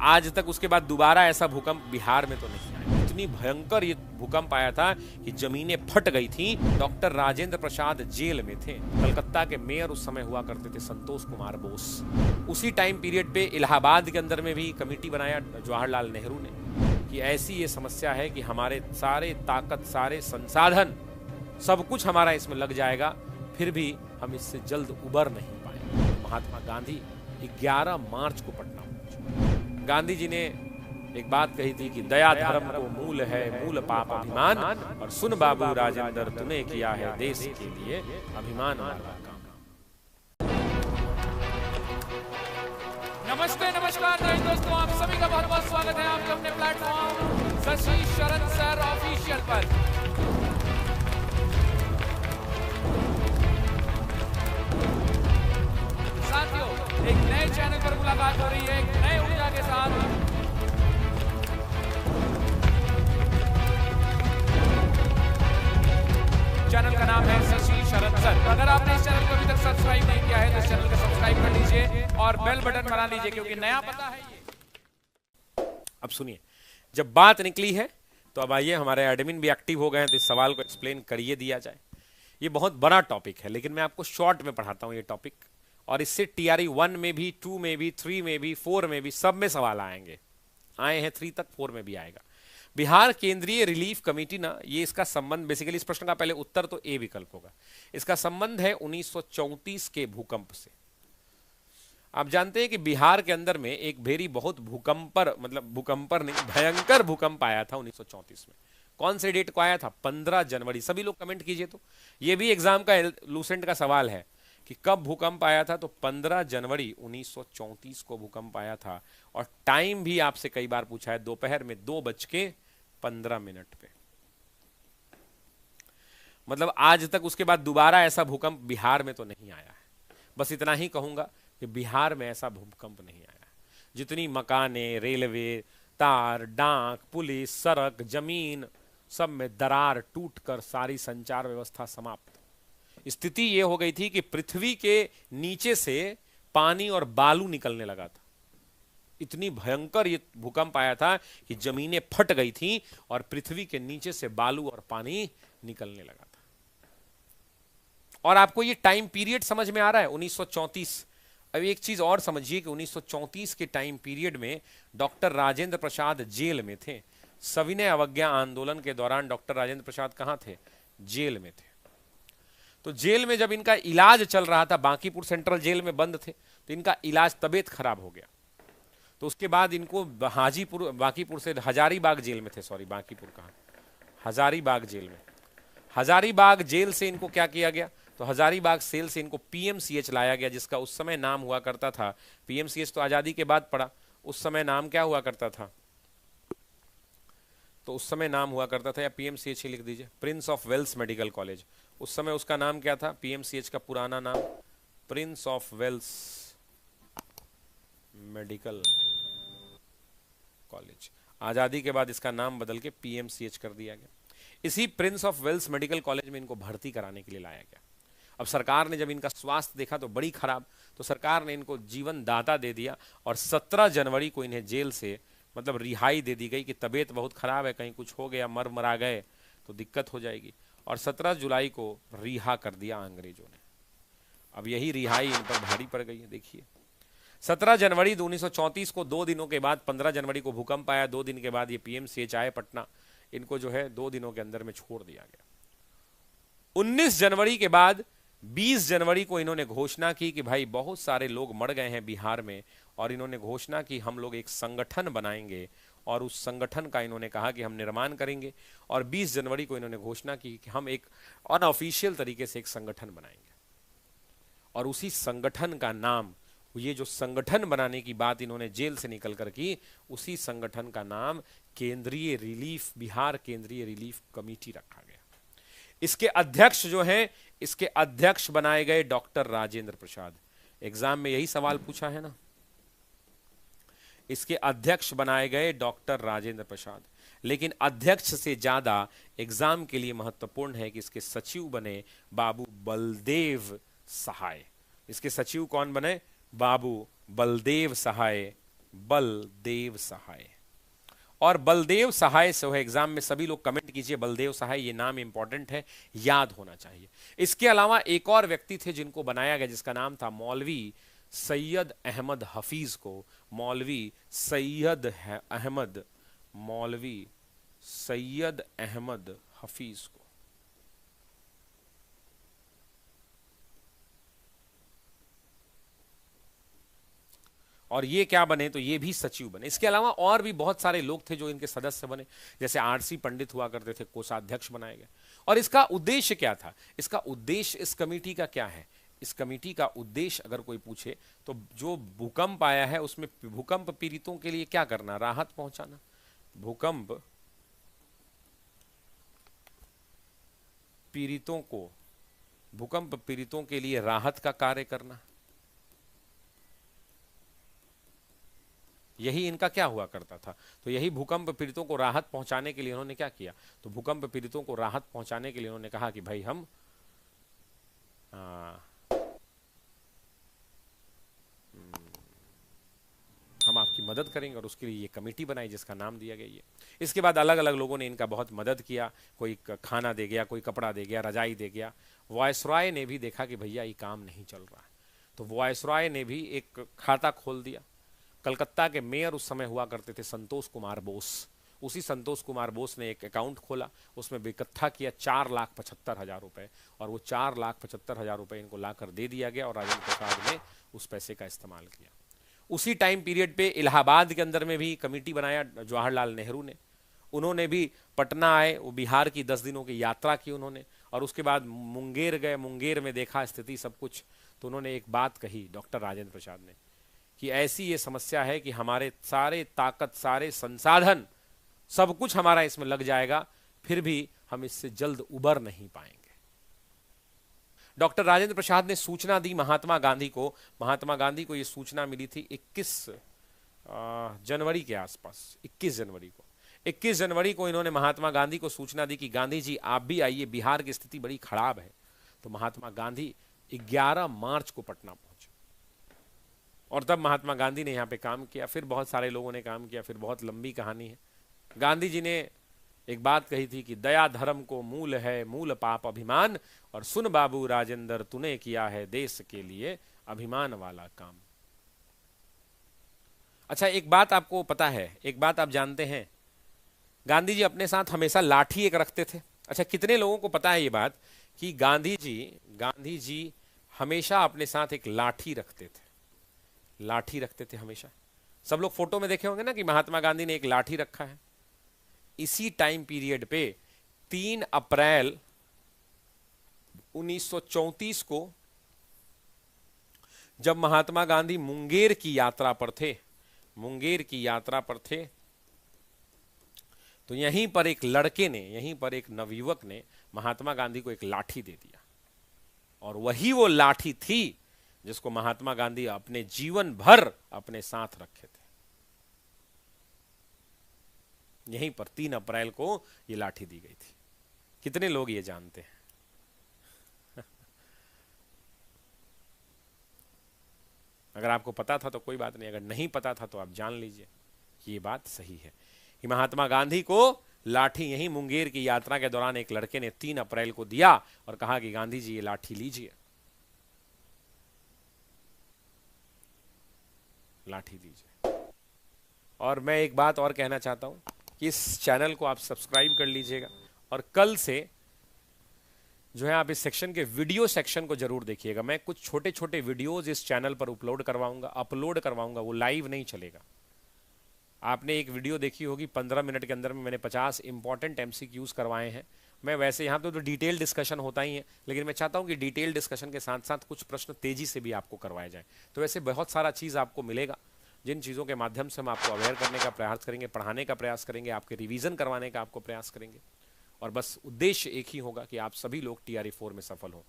आज तक उसके बाद दोबारा ऐसा भूकंप बिहार में तो नहीं आया। इतनी भयंकर ये भूकंप आया था कि जमीनें फट गई थी। डॉक्टर राजेंद्र प्रसाद जेल में थे। कलकत्ता के मेयर उस समय हुआ करते थे संतोष कुमार बोस। उसी टाइम पीरियड पे इलाहाबाद के अंदर में भी कमेटी बनाया जवाहरलाल नेहरू ने कि ऐसी ये समस्या है कि हमारे सारे ताकत, सारे संसाधन, सब कुछ हमारा इसमें लग जाएगा, फिर भी हम इससे जल्द उबर नहीं पाएंगे। महात्मा गांधी 11 मार्च को पटना पहुंचे। गांधी जी ने एक बात कही थी कि दया धर्म को मूल है, मूल पाप अभिमान, और सुन बाबू राजेंद्र तूने किया है देश के लिए अभिमान वाला काम। नमस्ते, नमस्कार दोस्तों, आप सभी का बहुत बहुत स्वागत है आपके अपने प्लेटफॉर्म शशि शरण सर ऑफिशियल पर। साथियों, एक नए चैनल पर मुलाकात हो रही है, एक नए ऊर्जा के साथ। चैनल का नाम है शशि शरण सर। अगर आपने इस चैनल को अभी तक सब्सक्राइब नहीं किया है तो इस चैनल को सब्सक्राइब कर लीजिए और बेल बटन बना लीजिए, क्योंकि नया पता है ये। अब सुनिए, जब बात निकली है तो अब आइए, हमारे एडमिन भी एक्टिव हो गए हैं तो इस सवाल को एक्सप्लेन करिए दिया जाए। ये बहुत बड़ा टॉपिक है, लेकिन मैं आपको शॉर्ट में पढ़ाता हूं ये टॉपिक, और इससे TRE 1 में भी, 2 में भी, 3 में भी, 4 में भी, सब में सवाल आएंगे। आए हैं 3 तक, 4 में भी आएगा। बिहार केंद्रीय रिलीफ कमेटी ना, ये इसका संबंध, बेसिकली इस प्रश्न का पहले उत्तर तो ए विकल्प होगा। इसका संबंध है 1934 के भूकंप से। आप जानते हैं कि बिहार के अंदर में एक भेरी बहुत भूकंपर, मतलब भूकंपर नहीं, भयंकर भूकंप आया था 1934 में। कौन से डेट को आया था? 15 जनवरी। सभी लोग कमेंट कीजिए। तो ये भी एग्जाम का लूसेंट का सवाल है कि कब भूकंप आया था। तो 15 जनवरी 1934 को भूकंप आया था, और टाइम भी आपसे कई बार पूछा है, दोपहर में 2:15 पे। मतलब आज तक उसके बाद दोबारा ऐसा भूकंप बिहार में तो नहीं आया है। बस इतना ही कहूंगा कि बिहार में ऐसा भूकंप नहीं आया। जितनी मकानें, रेलवे, तार, डाक, पुलिस, सड़क, जमीन, सब में दरार टूटकर सारी संचार व्यवस्था समाप्त। स्थिति यह हो गई थी कि पृथ्वी के नीचे से पानी और बालू निकलने लगा था। इतनी भयंकर ये भूकंप आया था कि जमीनें फट गई थी और पृथ्वी के नीचे से बालू और पानी निकलने लगा था। और आपको ये टाइम पीरियड समझ में आ रहा है, 1934। अब एक चीज और समझिए कि 1934 के टाइम पीरियड में डॉक्टर राजेंद्र प्रसाद जेल में थे। सविनय अवज्ञा आंदोलन के दौरान डॉक्टर राजेंद्र प्रसाद कहां थे? जेल में थे। तो जेल में जब इनका इलाज चल रहा था, बांकीपुर सेंट्रल जेल में बंद थे, तो इनका इलाज, तबीयत खराब हो गया। तो उसके बाद इनको हाजीपुर, बांकीपुर से हजारीबाग जेल में थे, सॉरी बांकीपुर कहां, हजारीबाग जेल में। हजारीबाग जेल से इनको क्या किया गया? तो हजारीबाग सेल से इनको PMCH लाया गया, जिसका उस समय नाम हुआ करता था, PMCH तो आजादी के बाद पड़ा, उस समय नाम क्या हुआ करता था? तो उस समय नाम हुआ करता था, या PMCH ही लिख दीजिए, Prince of Wales Medical College. उस समय उसका नाम क्या था? PMCH का पुराना नाम Prince of Wales Medical College. आजादी के बाद इसका नाम बदल के PMCH कर दिया गया। इसी Prince of Wales Medical College में इनको भर्ती कराने के लिए लाया गया। अब सरकार ने जब इनका स्वास्थ्य देखा तो बड़ी खराब, तो सरकार ने इनको जीवन दाता दे दिया, और 17 जनवरी को इन्हें जेल से, मतलब रिहाई दे दी गई कि तबीयत बहुत खराब है, कहीं कुछ हो गया, मर गए तो दिक्कत हो जाएगी। और 17 जुलाई को रिहा कर दिया अंग्रेजों ने। अब यही रिहाई इन पर भारी पड़ गई है। देखिए, 17 जनवरी 1934 को 2 दिनों के बाद, 15 जनवरी को भूकंप आया, 2 दिन के बाद ये PMCH आए पटना। इनको जो है 2 दिनों के अंदर में छोड़ दिया गया। 19 जनवरी के बाद 20 जनवरी को इन्होंने घोषणा की कि भाई बहुत सारे लोग मर गए हैं बिहार में, और इन्होंने घोषणा की हम लोग एक संगठन बनाएंगे, और उस संगठन का इन्होंने कहा कि हम निर्माण करेंगे। और 20 जनवरी को इन्होंने घोषणा की कि हम एक अनऑफिशियल तरीके से एक संगठन बनाएंगे, और उसी संगठन का नाम, ये जो संगठन बनाने की बात इन्होंने जेल से निकलकर की, उसी संगठन का नाम केंद्रीय रिलीफ, बिहार केंद्रीय रिलीफ कमेटी रखा गया। इसके अध्यक्ष जो हैं, इसके अध्यक्ष बनाए गए डॉक्टर राजेंद्र प्रसाद। एग्जाम में यही सवाल पूछा है ना, इसके अध्यक्ष बनाए गए डॉक्टर राजेंद्र प्रसाद। लेकिन अध्यक्ष से ज्यादा एग्जाम के लिए महत्वपूर्ण है कि इसके सचिव बने बाबू बलदेव सहाय। इसके सचिव कौन बने? बाबू बलदेव सहाय बलदेव सहाय। और बलदेव सहाय से है एग्जाम में, सभी लोग कमेंट कीजिए बलदेव सहाय, ये नाम इंपॉर्टेंट है, याद होना चाहिए। इसके अलावा एक और व्यक्ति थे जिनको बनाया गया, जिसका नाम था मौलवी सैयद अहमद हफीज को। मौलवी सैयद अहमद, मौलवी सैयद अहमद हफीज को। और ये क्या बने, तो ये भी सचिव बने। इसके अलावा और भी बहुत सारे लोग थे जो इनके सदस्य बने, जैसे आरसी पंडित हुआ करते थे, कोषाध्यक्ष बनाए गए। और इसका उद्देश्य क्या था, इसका उद्देश्य इस कमेटी का क्या है, इस कमेटी का उद्देश्य अगर कोई पूछे तो जो भूकंप आया है उसमें भूकंप पीड़ितों के लिए क्या करना, राहत पहुंचाना। भूकंप पीड़ितों को, भूकंप पीड़ितों के लिए राहत का कार्य करना, यही इनका क्या हुआ करता था। तो यही भूकंप पीड़ितों को राहत पहुंचाने के लिए उन्होंने क्या किया, तो भूकंप पीड़ितों को राहत पहुंचाने के लिए उन्होंने कहा कि भाई हम आपकी मदद करेंगे, और उसके लिए ये कमेटी बनाई जिसका नाम दिया गया ये। इसके बाद अलग अलग लोगों ने इनका बहुत मदद किया, कोई खाना दे गया, कोई कपड़ा दे गया, रजाई दे गया। वायसराय ने भी देखा कि भैया ये काम नहीं चल रहा है, तो वायसराय ने भी एक खाता खोल दिया। कलकत्ता के मेयर उस समय हुआ करते थे संतोष कुमार बोस, उसी संतोष कुमार बोस ने एक अकाउंट खोला, उसमें इकट्ठा किया 4,75,000 रुपए, और वो 4,75,000 रुपए इनको लाकर दे दिया गया, और राजेंद्र प्रसाद ने उस पैसे का इस्तेमाल किया। उसी टाइम पीरियड पे इलाहाबाद के अंदर में भी कमेटी बनाया जवाहरलाल नेहरू ने, उन्होंने भी पटना आए, वो बिहार की 10 दिनों की यात्रा की उन्होंने, और उसके बाद मुंगेर गए, मुंगेर में देखा स्थिति सब कुछ, तो उन्होंने एक बात कही डॉक्टर राजेंद्र प्रसाद ने कि ऐसी ये समस्या है कि हमारे सारे ताकत, सारे संसाधन, सब कुछ हमारा इसमें लग जाएगा, फिर भी हम इससे जल्द उबर नहीं पाएंगे। डॉक्टर राजेंद्र प्रसाद ने सूचना दी महात्मा गांधी को। महात्मा गांधी को ये सूचना मिली थी 21 जनवरी के आसपास, 21 जनवरी को। 21 जनवरी को इन्होंने महात्मा गांधी को सूचना दी कि गांधी जी आप भी आइए, बिहार की स्थिति बड़ी खराब है। तो महात्मा गांधी 11 मार्च को पटना पहुंचे, और तब महात्मा गांधी ने यहाँ पे काम किया, फिर बहुत सारे लोगों ने काम किया, फिर बहुत लंबी कहानी है। गांधी जी ने एक बात कही थी कि दया धर्म को मूल है, मूल पाप अभिमान, और सुन बाबू राजेंद्र तूने किया है देश के लिए अभिमान वाला काम। अच्छा, एक बात आपको पता है, एक बात आप जानते हैं, गांधी जी अपने साथ हमेशा लाठी एक रखते थे। अच्छा, कितने लोगों को पता है ये बात कि गांधी जी हमेशा अपने साथ एक लाठी रखते थे, लाठी रखते थे हमेशा। सब लोग फोटो में देखे होंगे ना कि महात्मा गांधी ने एक लाठी रखा है। इसी टाइम पीरियड पे 3 अप्रैल 1934 को जब महात्मा गांधी मुंगेर की यात्रा पर थे, मुंगेर की यात्रा पर थे, तो यहीं पर एक लड़के ने, यहीं पर एक नवयुवक ने महात्मा गांधी को एक लाठी दे दिया, और वही वो लाठी थी जिसको महात्मा गांधी अपने जीवन भर अपने साथ रखे थे। यहीं पर 3 अप्रैल को ये लाठी दी गई थी। कितने लोग ये जानते हैं? अगर आपको पता था तो कोई बात नहीं, अगर नहीं पता था तो आप जान लीजिए कि ये बात सही है कि महात्मा गांधी को लाठी यहीं मुंगेर की यात्रा के दौरान एक लड़के ने 3 अप्रैल को दिया और कहा कि गांधी जी ये लाठी लीजिए, लाठी लीजिए। और मैं एक बात और कहना चाहता हूं कि इस चैनल को आप सब्सक्राइब कर लीजिएगा, और कल से जो है आप इस सेक्शन के वीडियो सेक्शन को जरूर देखिएगा। मैं कुछ छोटे छोटे वीडियोज इस चैनल पर अपलोड करवाऊंगा, वो लाइव नहीं चलेगा। आपने एक वीडियो देखी होगी 15 मिनट के अंदर में मैंने 50 इंपॉर्टेंट MCQs करवाए हैं। मैं वैसे यहाँ पे तो डिटेल डिस्कशन होता ही है, लेकिन मैं चाहता हूँ कि डिटेल डिस्कशन के साथ साथ कुछ प्रश्न तेजी से भी आपको करवाए जाए। तो वैसे बहुत सारा चीज़ आपको मिलेगा, जिन चीज़ों के माध्यम से हम आपको अवेयर करने का प्रयास करेंगे, पढ़ाने का प्रयास करेंगे, आपके रिवीजन करवाने का आपको प्रयास करेंगे, और बस उद्देश्य एक ही होगा कि आप सभी लोग TRE 4 में सफल हो।